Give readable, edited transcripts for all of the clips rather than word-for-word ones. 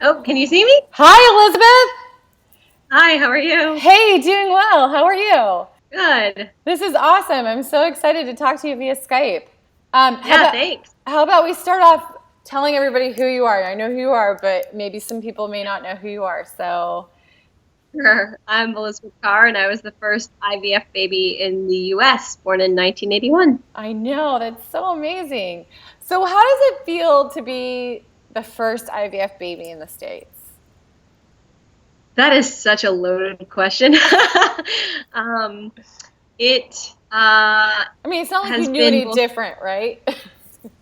Oh, can you see me? Hi, Elizabeth. Hi, how are you? Hey, doing well. How are you? Good. This is awesome. I'm so excited to talk to you via Skype. Um, how Yeah, about thanks. how about we start off telling everybody who you are? I know who you are, but maybe some people may not know who you are. So Sure. I'm Elizabeth Carr, and I was the first IVF baby in the US, born in 1981. I know that's so amazing. So how does it feel to be the first IVF baby in the States? That is such a loaded question. um, it I mean, it's not like you has knew been any both, different, right?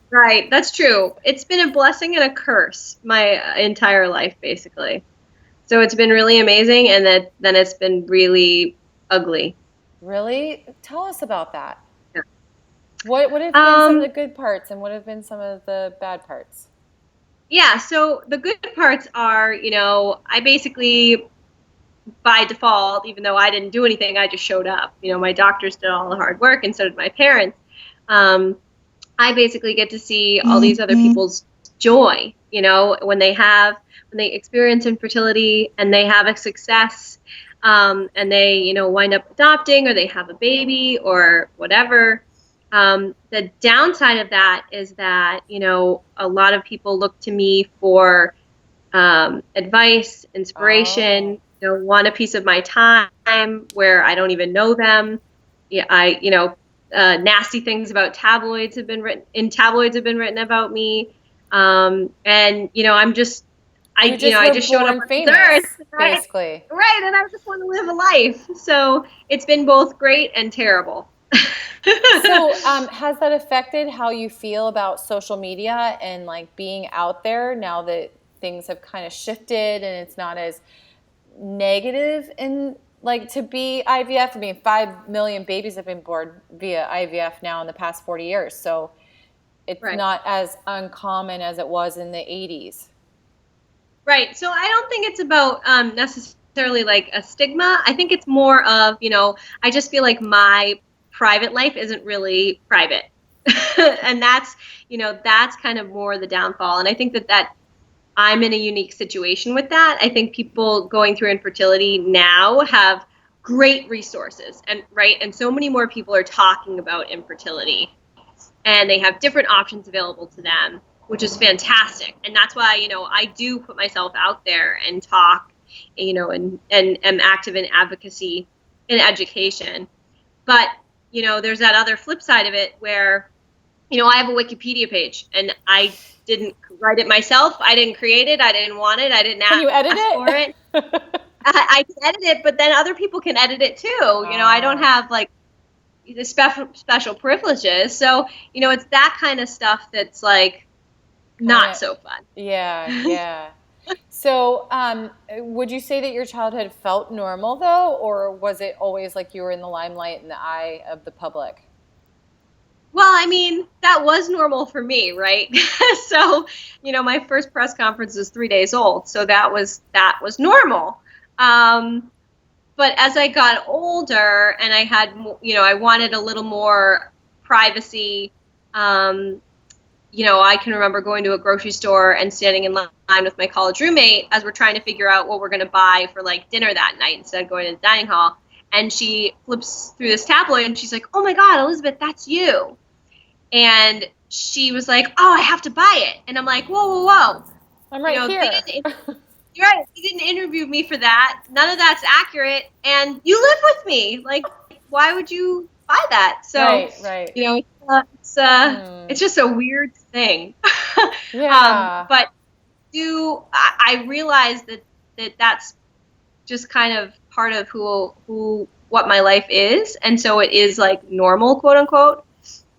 right, that's true. It's been a blessing and a curse my entire life, basically. So it's been really amazing, and then it's been really ugly. Really? Tell us about that. Yeah. What have been some of Um, the good parts and what have been some of the bad parts? Yeah, so the good parts are, I basically, by default, even though I didn't do anything, I just showed up. My doctors did all the hard work, and so did my parents. Um, I basically get to see all these other people's joy, when they experience infertility and they have a success, and they, wind up adopting or they have a baby or whatever. The downside of that is that, a lot of people look to me for advice, Oh, inspiration, want a piece of my time where I don't even know them. Yeah, nasty things about tabloids have been written about me. And you just I were just showed up born on this earth, famous, right? basically. Right, and I just want to live a life. So it's been both great and terrible. So, has that affected how you feel about social media and like being out there now that things have kind of shifted and it's not as negative in like to be IVF? I mean, 5 million babies have been born via IVF now in the past 40 years. So, it's Right. not as uncommon as it was in the 80s. Right. So I don't think it's about necessarily like a stigma. I think it's more of, I just feel like my private life isn't really private. And that's kind of more the downfall. And I think that I'm in a unique situation with that. I think people going through infertility now have great resources and right. And so many more people are talking about infertility and they have different options available to them, which is fantastic. And that's why, I do put myself out there and talk, and am active in advocacy and education. But, there's that other flip side of it where, I have a Wikipedia page and I didn't write it myself. I didn't create it. I didn't want it. I didn't Can you edit ask for it? it. I can edit it, but then other people can edit it too. I don't Ah, have like the special privileges. So, it's that kind of stuff that's like kind not of, so fun. yeah, yeah. So, would you say that your childhood felt normal though, or was it always like you were in the limelight in the eye of the public? Well, I mean, that was normal for me, right? So, my first press conference was 3 days old, so that was normal. Um, but as I got older and I had, I wanted a little more privacy. Um, I can remember going to a grocery store and standing in line with my college roommate as we're trying to figure out what we're going to buy for like dinner that night instead of going to the dining hall. And she flips through this tabloid and she's like, "Oh my God, Elizabeth, that's you." And she was like, "Oh, I have to buy it." And I'm like, "Whoa, whoa, whoa. I'm right They here. didn't, you're right. They didn't interview me for that. None of that's accurate. And you live with me. Like, wwy would you buy that?" So, Right, right. it's Hmm. just a weird thing. Yeah. But I realize that's just kind of part of who what my life is, and so it is like normal, quote unquote.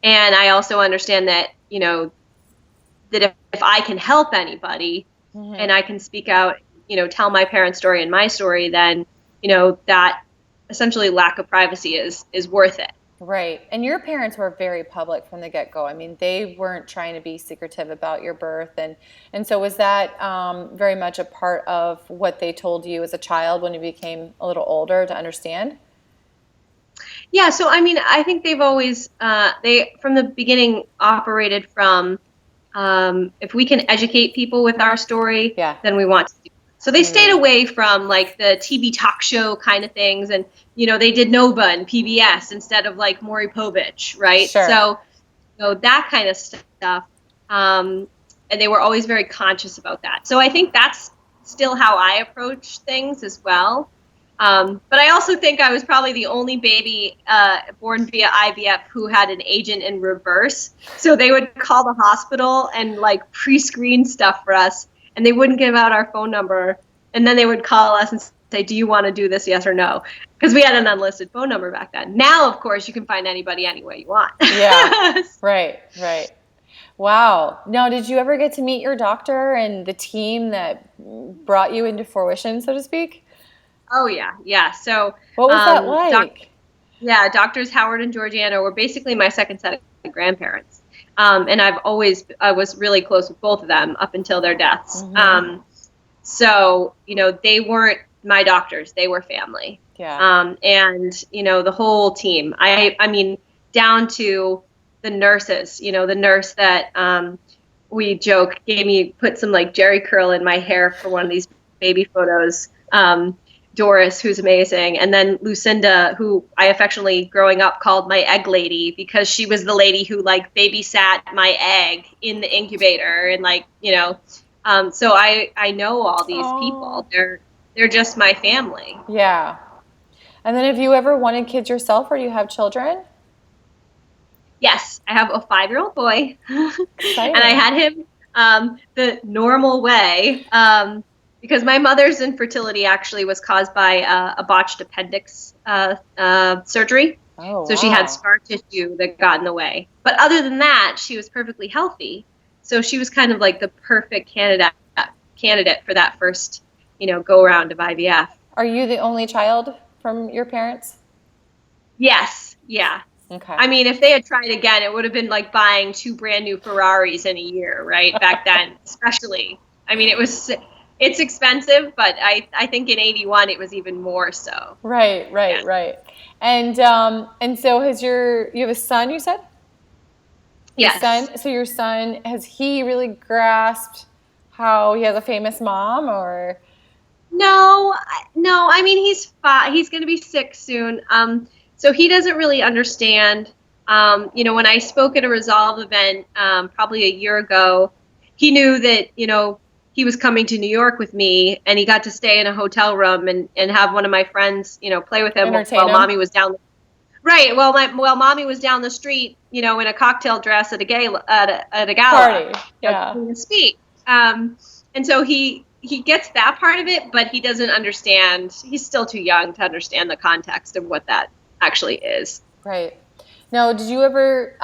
And I also understand that that if I can help anybody and Hmm. I can speak out, tell my parents' story and my story, then that essentially lack of privacy is worth it. Right. And your parents were very public from the get-go. I mean, they weren't trying to be secretive about your birth. And so was that very much a part of what they told you as a child when you became a little older to understand? Yeah, so I mean, I think they've always they from the beginning operated from if we can educate people with our story, Yeah. then we want to do it. So they stayed away from like the TV talk show kind of things, and they did Nova and PBS instead of like Maury Povich, right? Sure. So that kind of stuff, and they were always very conscious about that. So I think that's still how I approach things as well. But I also think I was probably the only baby born via IVF who had an agent in reverse. So they would call the hospital and like pre-screen stuff for us, and they wouldn't give out our phone number. And then they would call us and say, do you want to do this, yes or no? Because we had an unlisted phone number back then. Now, of course, you can find anybody any way you want. Yeah, right. Wow. Now, did you ever get to meet your doctor and the team that brought you into fruition, so to speak? Oh, yeah. So what was that like? Doctors Howard and Georgiana were basically my second set of grandparents. And I was really close with both of them up until their deaths. Mm-hmm. So, they weren't my doctors, they were family. Yeah. And, the whole team, I mean, down to the nurses, the nurse that we joke put some like Jerry curl in my hair for one of these baby photos. Doris, who's amazing, and then Lucinda, who I affectionately growing up called my egg lady because she was the lady who like babysat my egg in the incubator, and like so I know all these people. They're just my family. Yeah. And then have you ever wanted kids yourself, or do you have children? Yes, I have a 5-year-old boy, Exciting. and I had him the normal way. Because my mother's infertility actually was caused by a botched appendix surgery. Oh, so she had scar tissue that got in the way. But other than that, she was perfectly healthy. So she was kind of like the perfect candidate for that first, go around of IVF. Are you the only child from your parents? Yes. Yeah. Okay. I mean, if they had tried again, it would have been like buying 2 brand new Ferraris in a year, right? Back then, especially. I mean, it's expensive, but I think in 81 it was even more so. Right. And so you have a son, you said? Yes. Son, so your son, has he really grasped how he has a famous mom, or? No. I mean, he's 5. He's going to be 6 soon. So he doesn't really understand. When I spoke at a Resolve event, probably a year ago, he knew that, he was coming to New York with me, and he got to stay in a hotel room and have one of my friends, play with him while mommy was down. Right. Well, mommy was down the street, in a cocktail dress at a gala party. Yeah. Speak. And so he gets that part of it, but he doesn't understand. He's still too young to understand the context of what that actually is. Right. Now, did you ever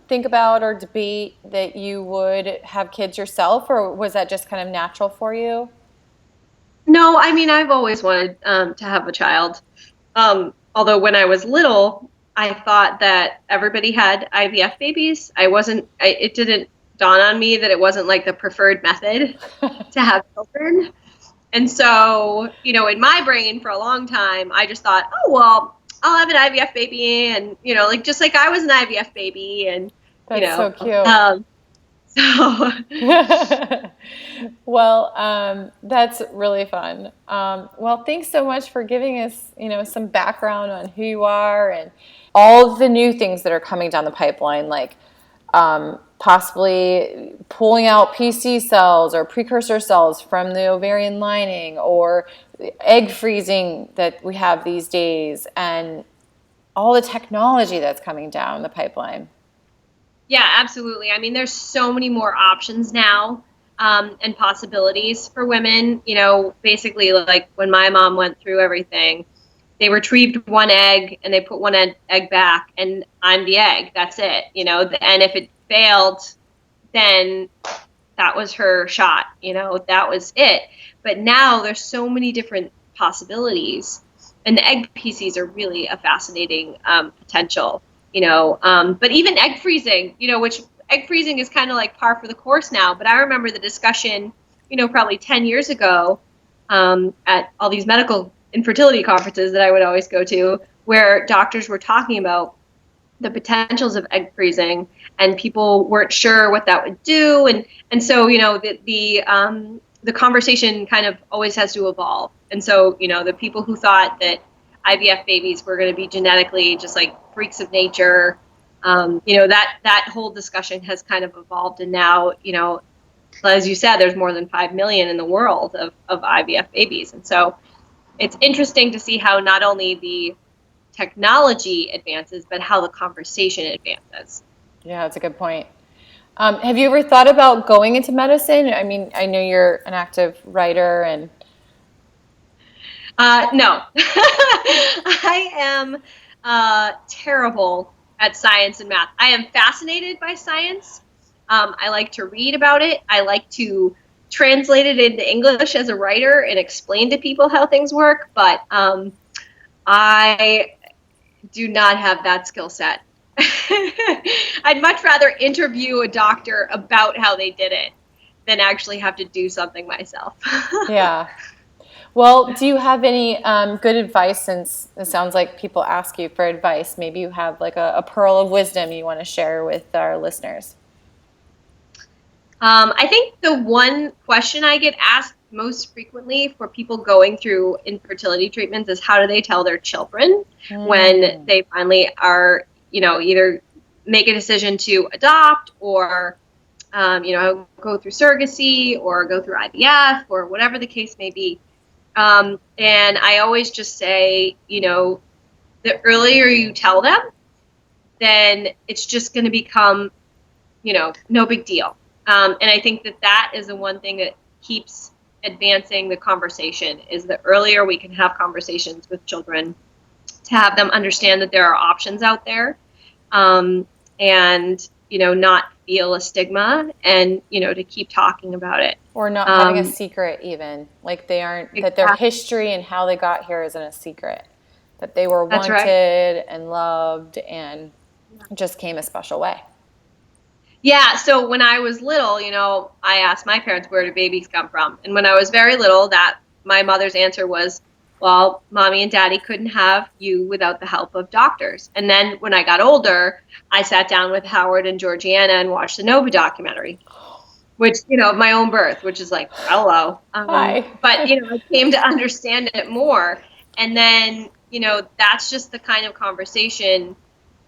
think about or debate that you would have kids yourself, or was that just kind of natural for you? No, I mean, I've always wanted to have a child. Although when I was little, I thought that everybody had IVF babies. It didn't dawn on me that it wasn't like the preferred method to have children. And so, in my brain for a long time, I just thought, oh, well, I'll have an IVF baby, and just like I was an IVF baby, and that's so cute. Well, that's really fun. Well, thanks so much for giving us, some background on who you are and all the new things that are coming down the pipeline, like possibly pulling out PC cells or precursor cells from the ovarian lining, or egg freezing that we have these days, and all the technology that's coming down the pipeline. Yeah, absolutely. I mean, there's so many more options now and possibilities for women. Basically, like when my mom went through everything, they retrieved one egg and they put one egg back, and I'm the egg. That's it. And if it failed, then that was her shot. That was it. But now there's so many different possibilities, and the egg PCs are really a fascinating potential. But even egg freezing, which egg freezing is kind of like par for the course now. But I remember the discussion, probably 10 years ago at all these medical infertility conferences that I would always go to, where doctors were talking about, the potentials of egg freezing, and people weren't sure what that would do. And so, the conversation kind of always has to evolve. And so, the people who thought that IVF babies were going to be genetically just like freaks of nature, that whole discussion has kind of evolved. And now, as you said, there's more than 5 million in the world of IVF babies. And so it's interesting to see how not only the technology advances, but how the conversation advances. Yeah, that's a good point. Have you ever thought about going into medicine? I mean, I know you're an active writer and. No, I am terrible at science and math. I am fascinated by science. I like to read about it. I like to translate it into English as a writer and explain to people how things work. But I do not have that skill set. I'd much rather interview a doctor about how they did it than actually have to do something myself. Yeah. Well, do you have any good advice, since it sounds like people ask you for advice? Maybe you have like a pearl of wisdom you want to share with our listeners. I think the one question I get asked most frequently for people going through infertility treatments is, how do they tell their children when they finally are, either make a decision to adopt or, go through surrogacy or go through IVF or whatever the case may be. And I always just say, the earlier you tell them, then it's just going to become, no big deal. And I think that is the one thing that keeps advancing the conversation, is the earlier we can have conversations with children to have them understand that there are options out there, and, not feel a stigma, and, to keep talking about it. Or not having a secret even. Like they aren't, exactly. That their history and how they got here isn't a secret. That they were wanted and loved and just came a special way. Yeah, so when I was little, I asked my parents, where do babies come from? And when I was very little, my mother's answer was, well, mommy and daddy couldn't have you without the help of doctors. And then when I got older, I sat down with Howard and Georgiana and watched the Nova documentary, which, my own birth, which is like, hello. Hi. But, I came to understand it more. And then, that's just the kind of conversation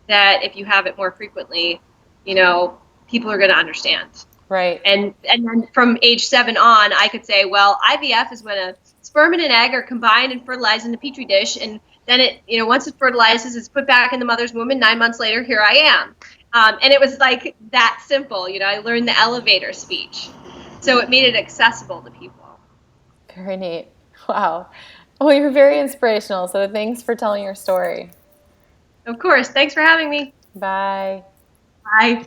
that if you have it more frequently, people are going to understand. Right. And then from age 7 on, I could say, well, IVF is when a sperm and an egg are combined and fertilized in a petri dish. And then it, once it fertilizes, it's put back in the mother's womb, and 9 months later, here I am. And it was like that simple. I learned the elevator speech. So it made it accessible to people. Very neat. Wow. Well, you're very inspirational. So thanks for telling your story. Of course. Thanks for having me. Bye. Bye.